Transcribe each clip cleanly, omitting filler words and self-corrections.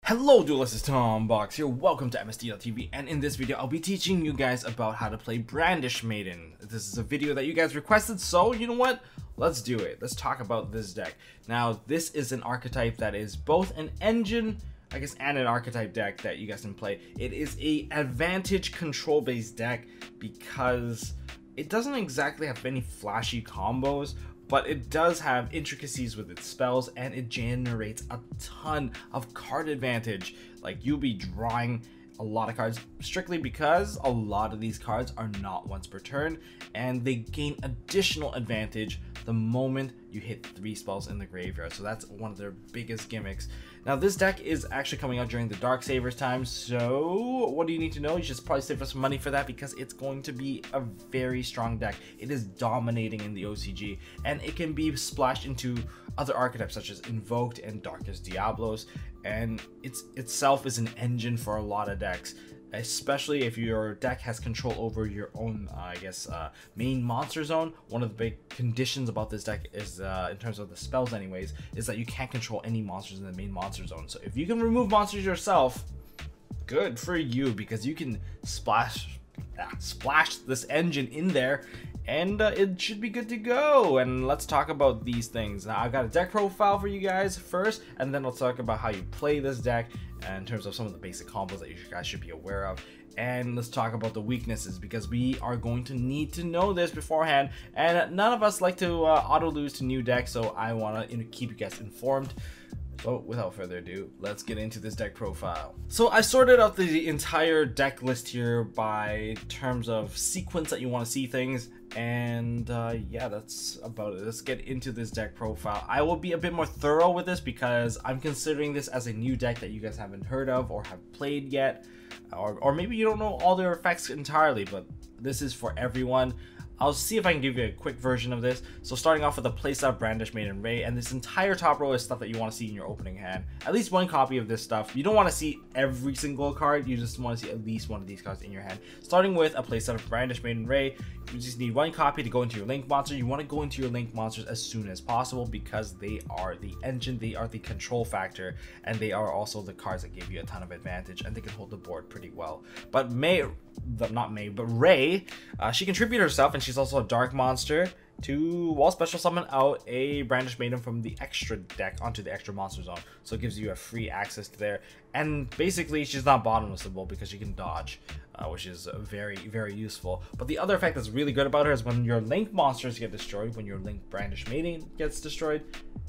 Hello Duelists, it's Tom Box here, welcome to MST.TV, and in this video I'll be teaching you guys about how to play Brandish Maiden. This is a video that you guys requested, so you know what? Let's do it. Let's talk about this deck. Now, this is an archetype that is both an engine, I guess, and an archetype deck that you guys can play. It is a advantage control based deck because it doesn't exactly have any flashy combos, but it does have intricacies with its spells, and it generates a ton of card advantage. Like, you'll be drawing a lot of cards strictly because a lot of these cards are not once per turn, and they gain additional advantage the moment you hit 3 spells in the graveyard. So that's one of their biggest gimmicks. Now, this deck is actually coming out during the Dark Savers time, so what do you need to know? You should probably save us some money for that because it's going to be a very strong deck. It is dominating in the OCG, and it can be splashed into other archetypes such as Invoked and Darkest Diablos, and itself is an engine for a lot of decks, especially if your deck has control over your own, main monster zone. One of the big conditions about this deck is, in terms of the spells anyways, is that you can't control any monsters in the main monster zone. So if you can remove monsters yourself, good for you, because you can splash this engine in there, and it should be good to go. And let's talk about these things. Now, I've got a deck profile for you guys first, and then let's talk about how you play this deck in terms of some of the basic combos that you guys should be aware of. And let's talk about the weaknesses, because we are going to need to know this beforehand, and none of us like to auto lose to new decks, so I want to keep you guys informed. So without further ado, let's get into this deck profile. So I sorted out the entire deck list here by terms of sequence that you want to see things, and yeah, that's about it. Let's get into this deck profile. I will be a bit more thorough with this because I'm considering this as a new deck that you guys haven't heard of or have played yet, or maybe you don't know all their effects entirely, but this is for everyone. I'll see if I can give you a quick version of this. So starting off with the playset of Brandish Maiden Ray, and this entire top row is stuff that you want to see in your opening hand. At least one copy of this stuff. You don't want to see every single card, you just want to see at least one of these cards in your hand. Starting with a playset of Brandish Maiden Ray, you just need one copy to go into your Link monster. You want to go into your Link monsters as soon as possible because they are the engine, they are the control factor, and they are also the cards that give you a ton of advantage, and they can hold the board pretty well. But Ray, she can tribute herself, and she's also a dark monster to wall special summon out a Brandish Maiden from the extra deck onto the extra monster zone. So it gives you a free access to there. And basically, she's not bottomlessable because she can dodge, which is very, very useful. But the other effect that's really good about her is when your Link monsters get destroyed, when your Link Brandish Maiden gets destroyed,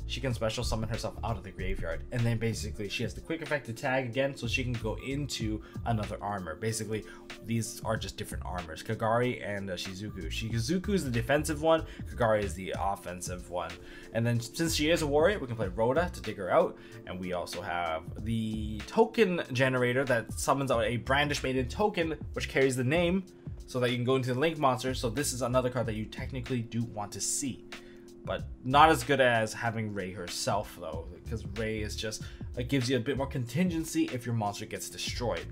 she can special summon herself out of the graveyard, and then basically she has the quick effect to tag again, so she can go into another armor. Basically, these are just different armors, Kagari and Shizuku. Shizuku is the defensive one, Kagari is the offensive one. And then since she is a warrior, we can play Rhoda to dig her out, and we also have the token generator that summons out a Brandish Maiden token, which carries the name, so that you can go into the Link monster. So this is another card that you technically do want to see, but not as good as having Ray herself though, because Ray is just, it gives you a bit more contingency if your monster gets destroyed.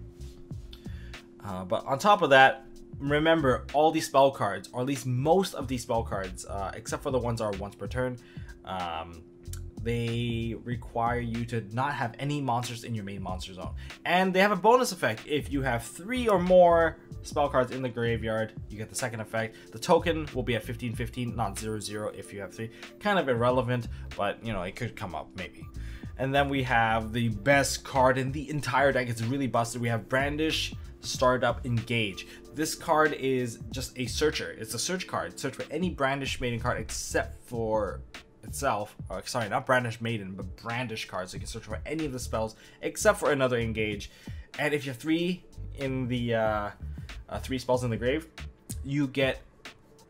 But on top of that, remember all these spell cards, or at least most of these spell cards, except for the ones that are once per turn, they require you to not have any monsters in your main monster zone. And they have a bonus effect. If you have 3 or more spell cards in the graveyard, you get the second effect. The token will be at 15-15, not 0-0 if you have 3. Kind of irrelevant, but you know, it could come up maybe. And then we have the best card in the entire deck. It's really busted. We have Brandish Startup Engage. This card is just a searcher. It's a search card. Search for any Brandish Maiden card except for itself, sorry, not Brandish Maiden, but Brandish cards. So you can search for any of the spells except for another Engage. And if you have 3 in the 3 spells in the grave, you get,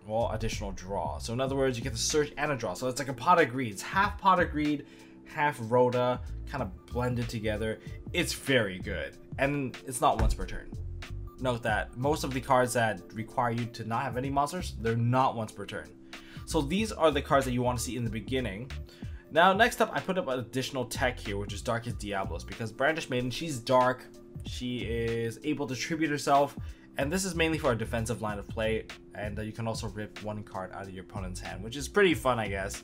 well, additional draw. So in other words, you get the search and a draw. So it's like a pot of greed. It's half pot of greed, half Rhoda, kind of blended together. It's very good, and it's not once per turn. Note that most of the cards that require you to not have any monsters, they're not once per turn. So these are the cards that you want to see in the beginning. Now, next up, I put up an additional tech here, which is Darkest Diablos, because Brandish Maiden, she's dark, she is able to tribute herself, And this is mainly for a defensive line of play, and you can also rip one card out of your opponent's hand, which is pretty fun, I guess,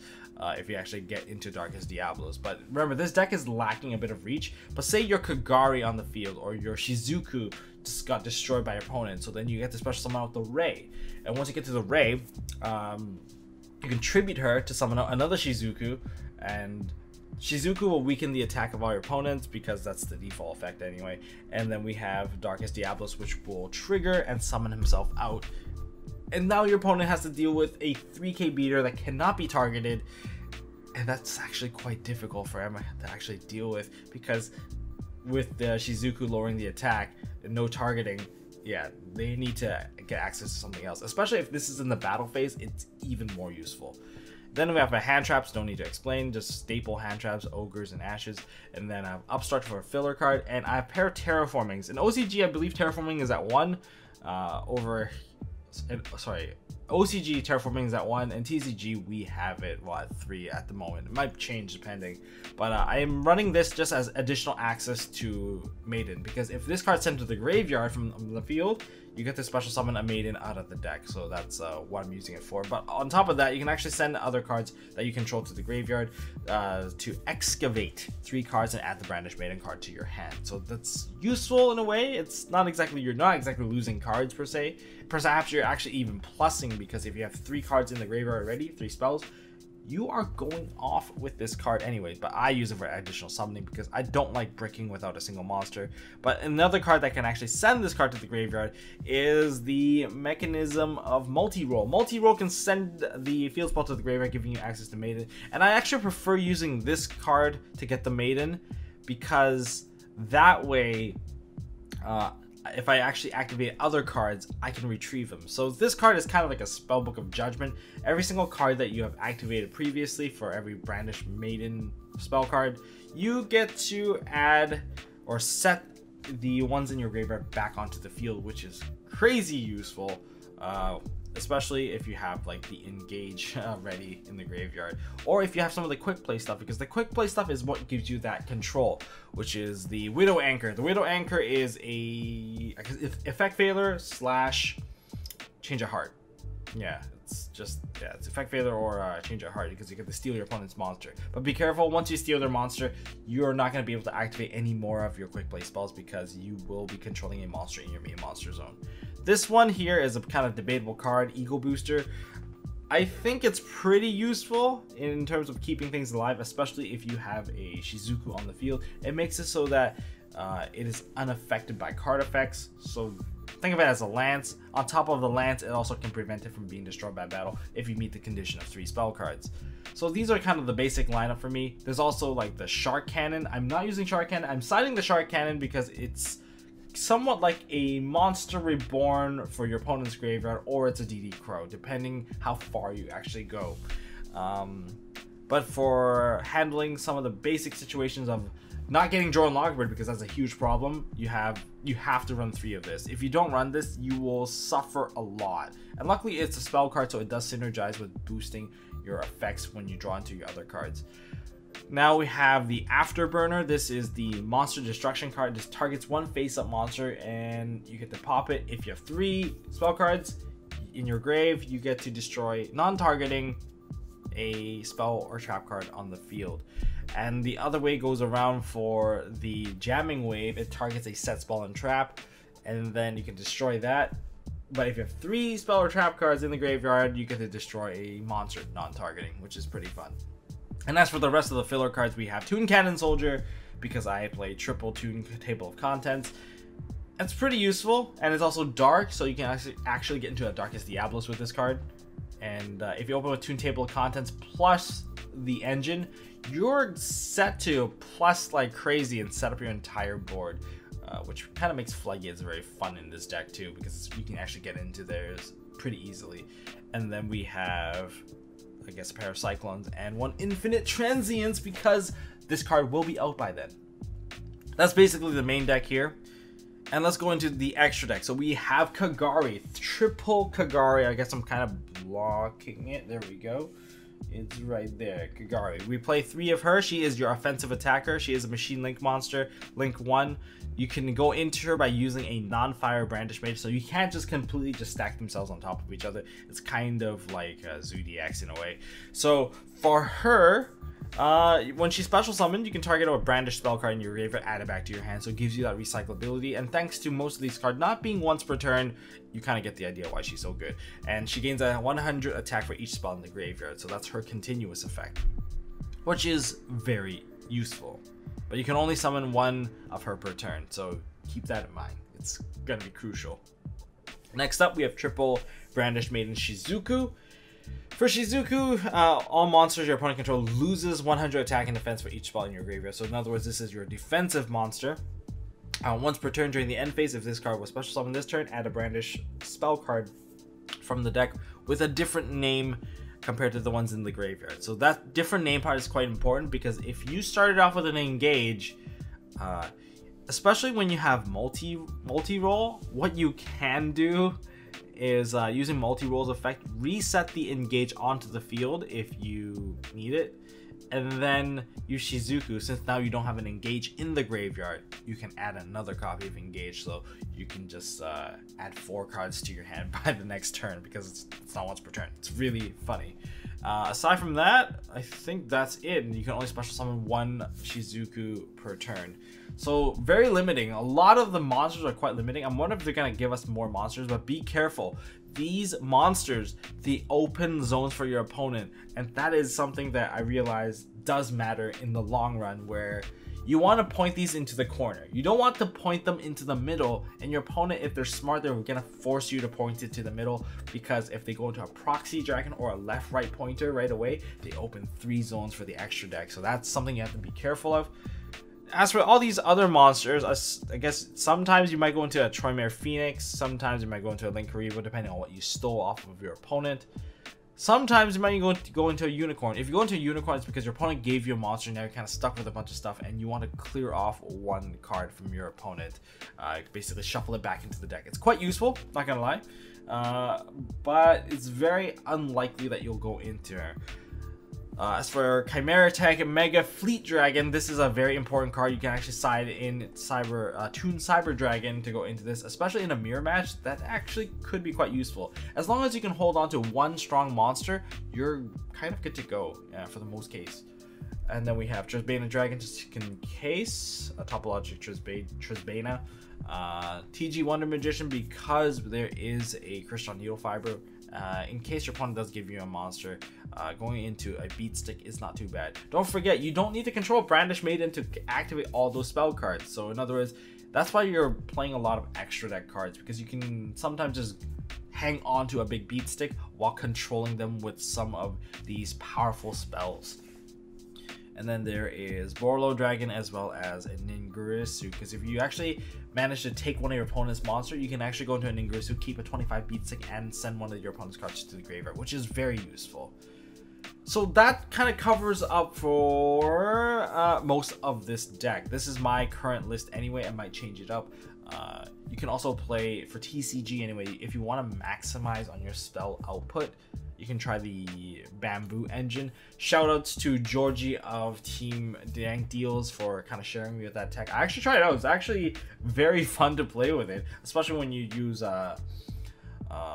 if you actually get into Darkest Diablos. But remember, this deck is lacking a bit of reach, but say your Kagari on the field, or your Shizuku just got destroyed by your opponent, so then you get to special summon out the Ray. And once you get to the Ray, you can tribute her to summon out another Shizuku, and Shizuku will weaken the attack of all your opponents because that's the default effect anyway. And then we have Darkest Diablos, which will trigger and summon himself out. And now your opponent has to deal with a 3k beater that cannot be targeted. And that's actually quite difficult for Emma to actually deal with, because with the Shizuku lowering the attack and no targeting, yeah, they need to get access to something else. Especially if this is in the battle phase, it's even more useful. Then we have hand traps, don't need to explain, just staple hand traps, ogres, and ashes. And then I have upstart for a filler card, and I have pair terraformings. In OCG, I believe terraforming is at 1 OCG terraforming is at 1, and TCG we have it at 3 at the moment. It might change depending, but I am running this just as additional access to Maiden, because if this card's sent to the graveyard from the field, you get to special summon a Maiden out of the deck. So that's what I'm using it for. But on top of that, you can actually send other cards that you control to the graveyard to excavate 3 cards and add the Brandish Maiden card to your hand. So that's useful in a way. It's not exactly, you're not exactly losing cards per se. Perhaps you're actually even plussing, because if you have 3 cards in the graveyard already, 3 spells, you are going off with this card anyway. But I use it for additional summoning because I don't like bricking without a single monster. But another card that can actually send this card to the graveyard is the mechanism of multi-roll. Multi-roll can send the field spell to the graveyard, giving you access to Maiden. And I actually prefer using this card to get the Maiden, because that way if I actually activate other cards, I can retrieve them. So this card is kind of like a spellbook of judgment. Every single card that you have activated previously for every Brandish Maiden spell card, you get to add or set the ones in your graveyard back onto the field, which is crazy useful. Especially if you have like the engage ready in the graveyard, or if you have some of the quick play stuff, because the quick play stuff is what gives you that control, which is the Widow Anchor. The Widow Anchor is a effect failure / change of heart. Yeah, it's just, yeah, it's effect failure or change of heart, because you get to steal your opponent's monster. But be careful, once you steal their monster, you're not going to be able to activate any more of your quick play spells, because you will be controlling a monster in your main monster zone. This one here is a kind of debatable card, Ego Booster. I think it's pretty useful in terms of keeping things alive, especially if you have a Shizuku on the field. It makes it so that it is unaffected by card effects. So think of it as a lance. On top of the lance, it also can prevent it from being destroyed by battle if you meet the condition of 3 spell cards. So these are kind of the basic lineup for me. There's also like the Shark Cannon. I'm not using Shark Cannon. I'm citing the Shark Cannon because it's somewhat like a monster reborn for your opponent's graveyard, or it's a DD Crow, depending how far you actually go. But for handling some of the basic situations of not getting drawn Logbird, because that's a huge problem, you have to run 3 of this. If you don't run this, you will suffer a lot. And luckily it's a spell card, so it does synergize with boosting your effects when you draw into your other cards. Now we have the Afterburner. This is the monster destruction card. This targets one face-up monster, and you get to pop it. If you have 3 spell cards in your grave, you get to destroy, non-targeting, a spell or trap card on the field. And the other way goes around for the Jamming Wave. It targets a set spell and trap, and then you can destroy that. But if you have 3 spell or trap cards in the graveyard, you get to destroy a monster non-targeting, which is pretty fun. And as for the rest of the filler cards, we have Toon Cannon Soldier, because I play triple Toon Table of Contents. It's pretty useful, and it's also dark, so you can actually get into a Darkest Diablos with this card. And if you open with Toon Table of Contents plus the engine, you're set to plus like crazy and set up your entire board, which kind of makes Floodgates very fun in this deck too, because you can actually get into theirs pretty easily. And then we have, I guess, a pair of Cyclones and 1 Infinite Transience, because this card will be out by then. That's basically the main deck here. And let's go into the extra deck. So we have Kagari, triple Kagari. I guess I'm kind of blocking it. There we go. It's right there, Kagari. We play 3 of her. She is your offensive attacker. She is a machine link monster, link 1. You can go into her by using a non-fire Brandish Maiden, so you can't just completely just stack themselves on top of each other. It's kind of like Zodiacs in a way. So for her, when she's special summoned, you can target a Brandish spell card in your graveyard, add it back to your hand, so it gives you that recyclability. And thanks to most of these cards not being once per turn, you kind of get the idea why she's so good. And she gains a 100 attack for each spell in the graveyard, so that's her continuous effect, which is very useful. But you can only summon 1 of her per turn, so keep that in mind. It's gonna be crucial. Next up, we have triple Brandish Maiden Shizuku. For Shizuku, all monsters your opponent controls loses 100 attack and defense for each spell in your graveyard. So in other words, this is your defensive monster. Once per turn during the end phase, if this card was special summoned this turn, add a Brandish spell card from the deck with a different name compared to the ones in the graveyard. So that different name part is quite important, because if you started off with an engage, especially when you have multi-roll, what you can do is using multi-roll's effect, reset the engage onto the field if you need it, and then use Shizuku. Since now you don't have an engage in the graveyard, you can add another copy of engage, so you can just add 4 cards to your hand by the next turn, because it's not once per turn. It's really funny. Aside from that, I think that's it. And you can only special summon 1 Shizuku per turn. So very limiting. A lot of the monsters are quite limiting. I'm wondering if they're going to give us more monsters, but be careful. These monsters, they open zones for your opponent, and that is something that I realize does matter in the long run, where you want to point these into the corner. You don't want to point them into the middle, and your opponent, if they're smart, they're going to force you to point it to the middle, because if they go into a proxy dragon or a left-right pointer right away, they open 3 zones for the extra deck. So that's something you have to be careful of. As for all these other monsters, I guess sometimes you might go into a Troymare Phoenix, sometimes you might go into a Linkaribo, depending on what you stole off of your opponent. Sometimes you might go into a Unicorn. If you go into a Unicorn, it's because your opponent gave you a monster, and now you're kind of stuck with a bunch of stuff, and you want to clear off 1 card from your opponent. Basically shuffle it back into the deck. It's quite useful, not gonna lie, but it's very unlikely that you'll go into her. As for Chimera Tech Mega Fleet Dragon, this is a very important card. You can actually side in Toon Cyber Dragon to go into this, especially in a mirror match. That actually could be quite useful. As long as you can hold on to 1 strong monster, you're kind of good to go, for the most case. And then we have Trisbana Dragon, just in case, a topologic Trisbana. TG Wonder Magician, because there is a Crystal Needle Fiber. In case your opponent does give you a monster, going into a beat stick is not too bad. Don't forget, you don't need to control Brandish Maiden to activate all those spell cards. So in other words, that's why you're playing a lot of extra deck cards, because you can sometimes just hang on to a big beat stick while controlling them with some of these powerful spells. And then there is Borlo Dragon as well as a Ningirsu, because if you actually manage to take one of your opponent's monster, you can actually go into a Ningirsu, keep a 25 beat stick, and send one of your opponent's cards to the graveyard, which is very useful. So that kind of covers up for most of this deck. This is my current list anyway. I might change it up. You can also play for TCG anyway. If you want to maximize on your spell output, you can try the Bamboo Engine. Shoutouts to Georgie of Team Dank Deals for kind of sharing me with that tech. I actually tried it out. It's actually very fun to play with it, especially when you use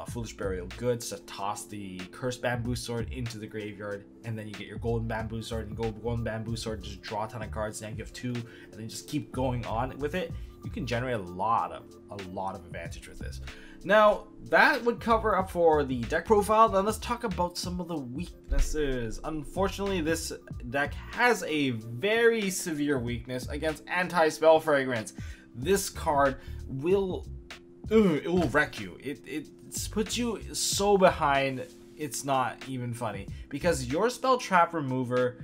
Foolish Burial Goods to toss the Cursed Bamboo Sword into the graveyard, and then you get your Golden Bamboo Sword, and Golden Bamboo Sword just draw a ton of cards, now you have 2, and then just keep going on with it. You can generate a lot of advantage with this. Now, that would cover up for the deck profile. Then let's talk about some of the weaknesses. Unfortunately, this deck has a very severe weakness against Anti-Spell Fragrance. This card will, it will wreck you. It puts you so behind, it's not even funny. Because your Spell Trap Remover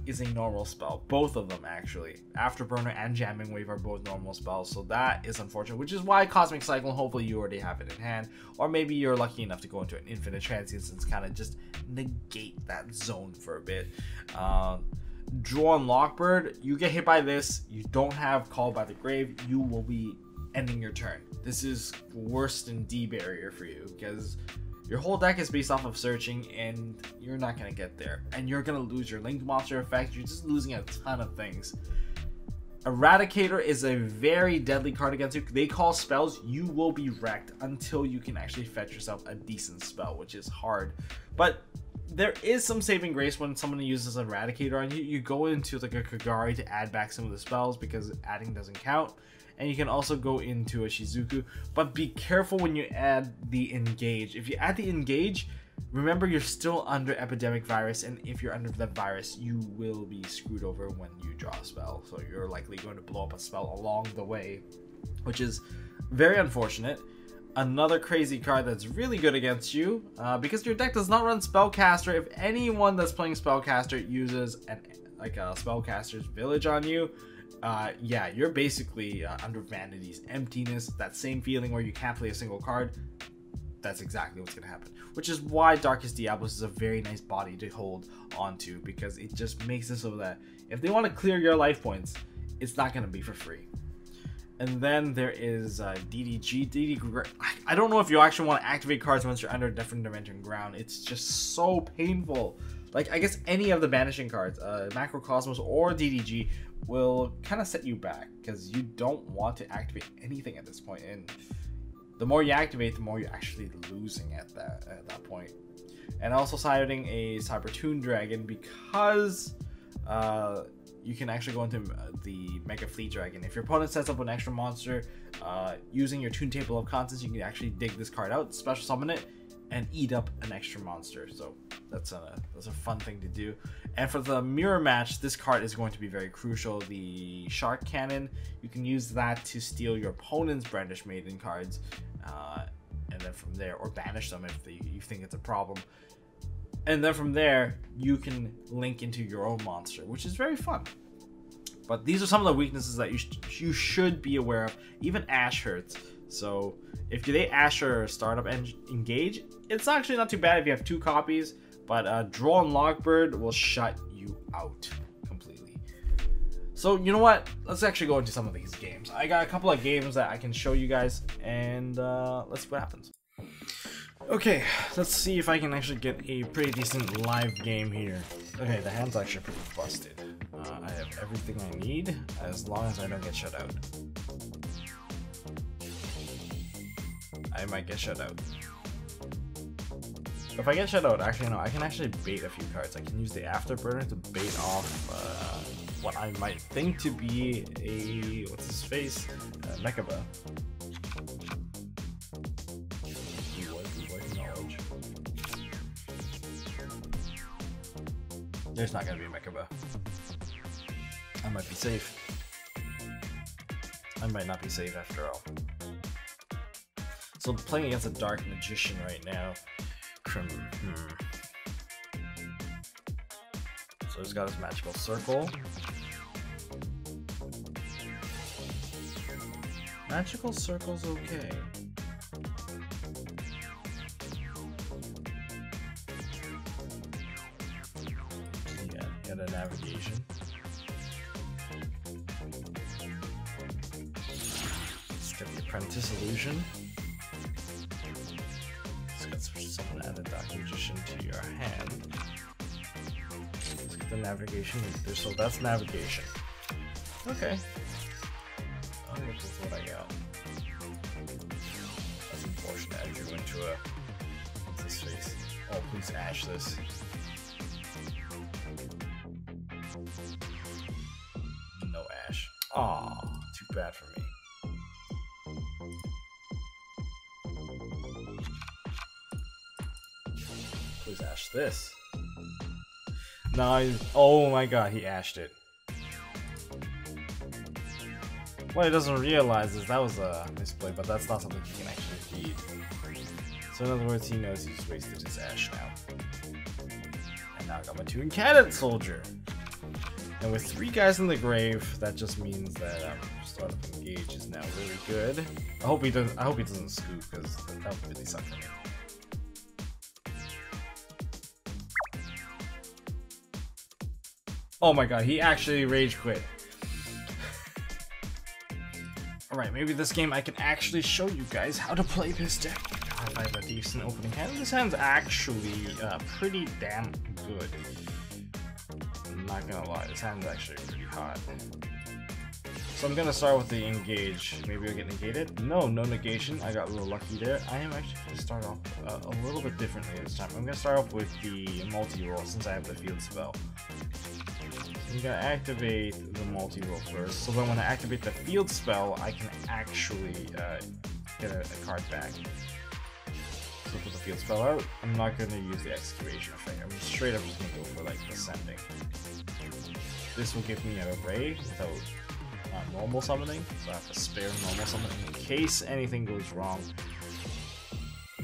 is a normal spell. Both of them, actually. Afterburner and Jamming Wave are both normal spells, so that is unfortunate, which is why Cosmic Cyclone, hopefully you already have it in hand, or maybe you're lucky enough to go into an Infinite Transience and kind of just negate that zone for a bit. Drawn Lockbird, you get hit by this, you don't have Call by the Grave, you will be ending your turn. This is worse than D Barrier for you, because Your whole deck is based off of searching, and you're not going to get there. And you're going to lose your linked monster effect. You're just losing a ton of things. Eradicator is a very deadly card against you. They call spells, you will be wrecked until you can actually fetch yourself a decent spell, which is hard. But there is some saving grace when someone uses Eradicator on you. You go into like a Kagari to add back some of the spells because adding doesn't count. And you can also go into a Shizuku, but be careful when you add the Engage. If you add the Engage, remember you're still under Epidemic Virus, and if you're under that virus, you will be screwed over when you draw a spell. So you're likely going to blow up a spell along the way, which is very unfortunate. Another crazy card that's really good against you, because your deck does not run Spellcaster. If anyone that's playing Spellcaster uses a Spellcaster's Village on you, yeah, you're basically under Vanity's Emptiness, that same feeling where you can't play a single card. That's exactly what's going to happen, which is why Darkest Diablos is a very nice body to hold onto, because it just makes it so that if they want to clear your life points, it's not going to be for free. And then there is DDG. I don't know if you actually want to activate cards once you're under Different Dimension Ground. It's just so painful. Like, I guess any of the banishing cards, Macrocosmos or DDG, will kind of set you back because you don't want to activate anything at this point. And the more you activate, the more you're actually losing at that point. And also siding a Cyber Toon Dragon, because you can actually go into the Mega Fleet Dragon. If your opponent sets up an extra monster, using your Toon Table of Contents, you can actually dig this card out, special summon it, and eat up an extra monster. So that's a fun thing to do. And for the mirror match, this card is going to be very crucial. The Shark Cannon, you can use that to steal your opponent's Brandish Maiden cards, and then from there, or banish them if you think it's a problem. And then from there, you can link into your own monster, which is very fun. But these are some of the weaknesses that you should be aware of. Even Ash hurts. So if they Ash or Startup and Engage, it's actually not too bad if you have 2 copies. But Draw and Lockbird will shut you out completely. So you know what? Let's actually go into some of these games. I got a couple of games that I can show you guys, and let's see what happens. Okay, let's see if I can actually get a pretty decent live game here. Okay, the hand's actually pretty busted. I have everything I need, as long as I don't get shut out. I might get shut out. If I get shut out, actually no, I can actually bait a few cards. I can use the Afterburner to bait off what I might think to be a, what's his face? Mechaba. There's not gonna be a Mechaba. I might be safe. I might not be safe after all. So playing against a Dark Magician right now. So he's got his Magical Circle. Magical Circle's okay. And a navigation. Let's get the Apprentice Illusion. Let's get someone add a Dark Magician to your hand. Let's get the navigation. So that's navigation. Okay. I'll work with what I got. That's unfortunate. I drew into a. What's this face? Oh, please Ash this. No Ash. Aw, too bad for me. Please Ash this. No, oh my god, he Ashed it. What he doesn't realize is that was a misplay, but that's not something he can actually read. So in other words, he knows he just wasted his Ash now. And now I got my Toon Cannon Soldier. And with 3 guys in the grave, that just means that Startup Engage is now really good. I hope he doesn't scoop, because that would really suck for me. Oh my god, he actually rage quit. Alright, maybe this game I can actually show you guys how to play this deck. I have a decent opening hand. This hand's actually pretty damn good. I'm not gonna lie, this hand's actually pretty hot. So I'm gonna start with the engage. Maybe I'll get negated. No negation. I got a little lucky there. I am actually gonna start off a little bit differently this time. I'm gonna start off with the multi-roll since I have the field spell. So I'm gonna activate the multi-roll first. So then when I activate the field spell, I can actually get a card back. So put the field spell out. I'm not gonna use the excavation effect. I'm straight up just gonna go for like ascending. This will give me an array without normal summoning, so I have to spare normal summoning in case anything goes wrong.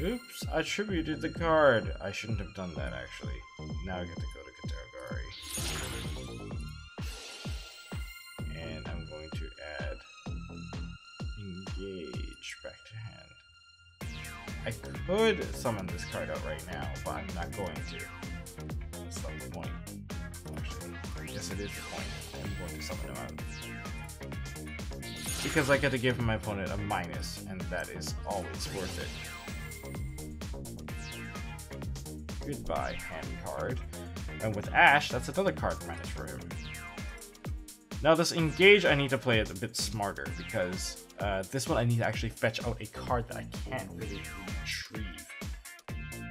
Oops, I attributed the card. I shouldn't have done that actually. Now I get to go to Katagari. And I'm going to add engage back to hand. I could summon this card out right now, but I'm not going to. That's not the point. Actually, yes it is the point. I'm going to summon him out. Because I get to give my opponent a minus, and that is always worth it. Goodbye, hand card. And with Ash, that's another card minus for him. Now this engage, I need to play it a bit smarter, because this one I need to actually fetch out a card that I can't really retrieve.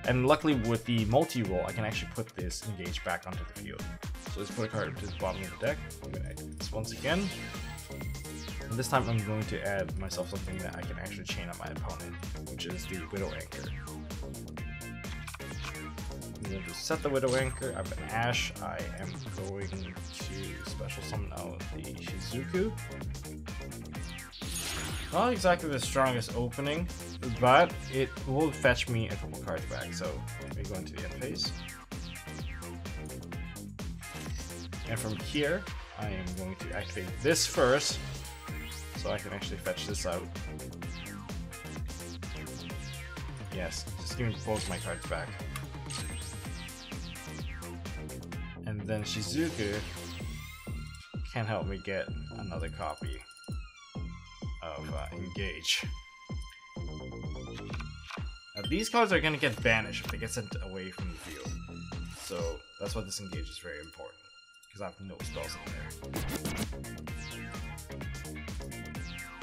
And luckily with the multi-roll, I can actually put this engage back onto the field. So let's put a card to the bottom of the deck. I'm going to activate this once again. And this time I'm going to add myself something that I can actually chain on my opponent, which is the Widow Anchor. I'm going to set the Widow Anchor. I've an Ash. I am going to special summon out the Shizuku. Not exactly the strongest opening, but it will fetch me a couple cards back. So we go into the end phase. And from here, I am going to activate this first, so I can actually fetch this out. Yes, just give me both my cards back. And then Shizuku can help me get another copy of Engage. Now these cards are going to get banished if they get sent away from the field. So that's why this Engage is very important, because I have no spells in there.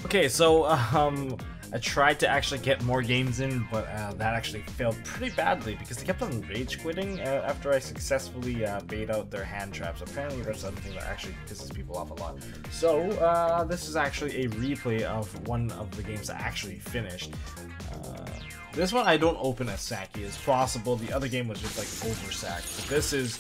Okay, so I tried to actually get more games in, but that actually failed pretty badly because they kept on rage quitting after I successfully bait out their hand traps. Apparently that's something that actually pisses people off a lot. So this is actually a replay of one of the games that actually finished. This one I don't open as sacky as possible. The other game was just like over-sacked. But this is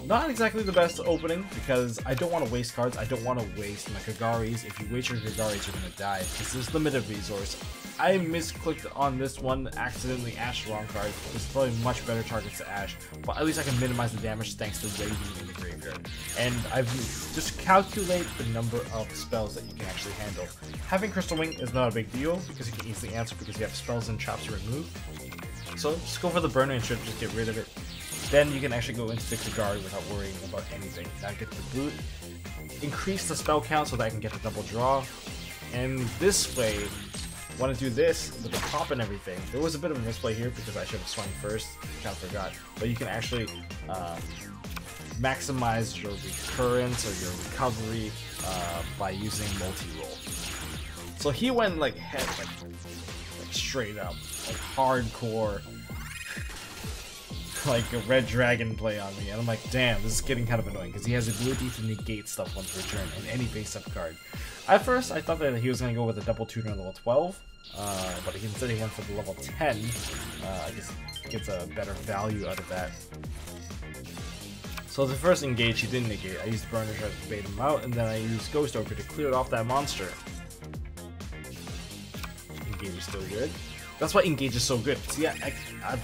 not exactly the best opening because I don't want to waste cards. I don't want to waste my Kagaris. If you waste your Kagaris, you're going to die because there's limited resource. I misclicked on this one, accidentally Ashed the wrong card. There's probably much better targets to Ash, but at least I can minimize the damage thanks to Raging in the graveyard. And I've just calculate the number of spells that you can actually handle. Having Crystal Wing is not a big deal because you can easily answer because you have spells and traps to remove. So just go for the burner and should just get rid of it. Then you can actually go into the Kagari without worrying about anything. Now get the boot, increase the spell count so that I can get the double draw. And this way, want to do this with the pop and everything. There was a bit of a misplay here because I should have swung first, kind of forgot. But you can actually maximize your recurrence or your recovery by using multi-roll. So he went like head, like straight up, like hardcore, like a red dragon play on me, and I'm like, damn, this is getting kind of annoying because he has the ability to negate stuff once per turn in any face-up card. At first, I thought that he was going to go with a double tutor on level 12, but instead he went for the level 10. I guess gets a better value out of that. So the first engage he didn't negate. I used Burner Shard to bait him out, and then I used Ghost Ogre to clear off that monster. Engage is still good. That's why Engage is so good. See,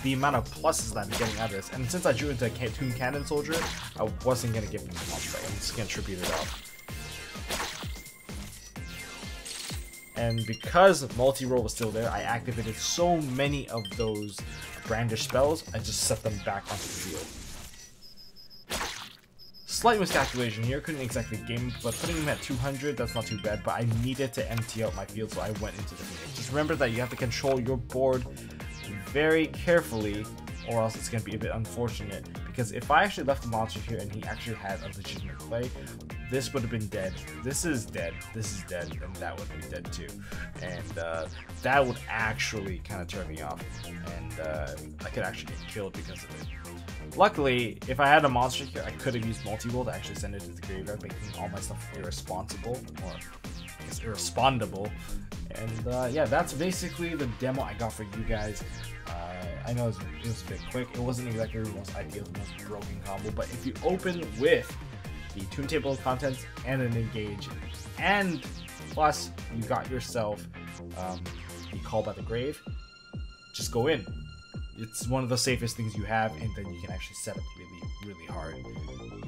the amount of pluses that I'm getting out of this, and since I drew into a Tomb Cannon Soldier, I wasn't going to give him the monster back. I'm just going to tribute it off. And because multi-roll was still there, I activated so many of those Brandish spells, I just set them back onto the field. slight miscalculation here. Couldn't exactly game, but putting him at 200, that's not too bad. But I needed to empty out my field, so I went into the field. Just remember that you have to control your board very carefully, or else it's going to be a bit unfortunate. Because if I actually left the monster here and he actually had a legitimate play, this would have been dead. This is dead. This is dead, and that would be dead too. And that would actually kind of turn me off, and I could actually get killed because of it. Luckily, if I had a monster here, I could have used multi-roll to actually send it to the graveyard, making all my stuff irresponsible, or I guess irrespondable. And yeah, that's basically the demo I got for you guys. I know it was a bit quick. It wasn't exactly the most ideal, the most broken combo, but if you open with the Toon Table of Contents and an Engage, and plus you got yourself the Call by the Grave, just go in. It's one of the safest things you have, and then you can actually set up really hard. And,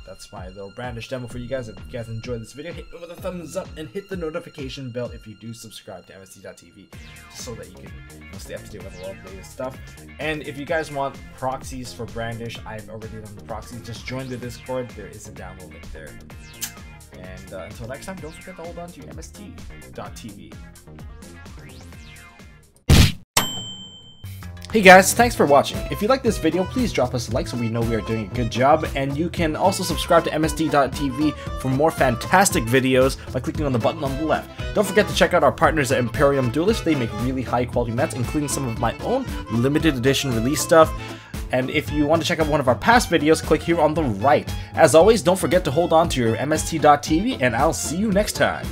that's my little Brandish demo for you guys. If you guys enjoyed this video, hit it with a thumbs up and hit the notification bell if you do subscribe to MST.TV, just so that you can stay up to date with a lot of latest stuff. And if you guys want proxies for Brandish, I've already done the proxies. Just join the Discord. There is a download link there. And until next time, don't forget to hold on to your MST.TV. Hey guys, thanks for watching. If you like this video, please drop us a like so we know we are doing a good job, and you can also subscribe to MST.TV for more fantastic videos by clicking on the button on the left. Don't forget to check out our partners at Imperium Duelist. They make really high quality mats, including some of my own limited edition release stuff. And if you want to check out one of our past videos, click here on the right. As always, don't forget to hold on to your MST.TV, and I'll see you next time.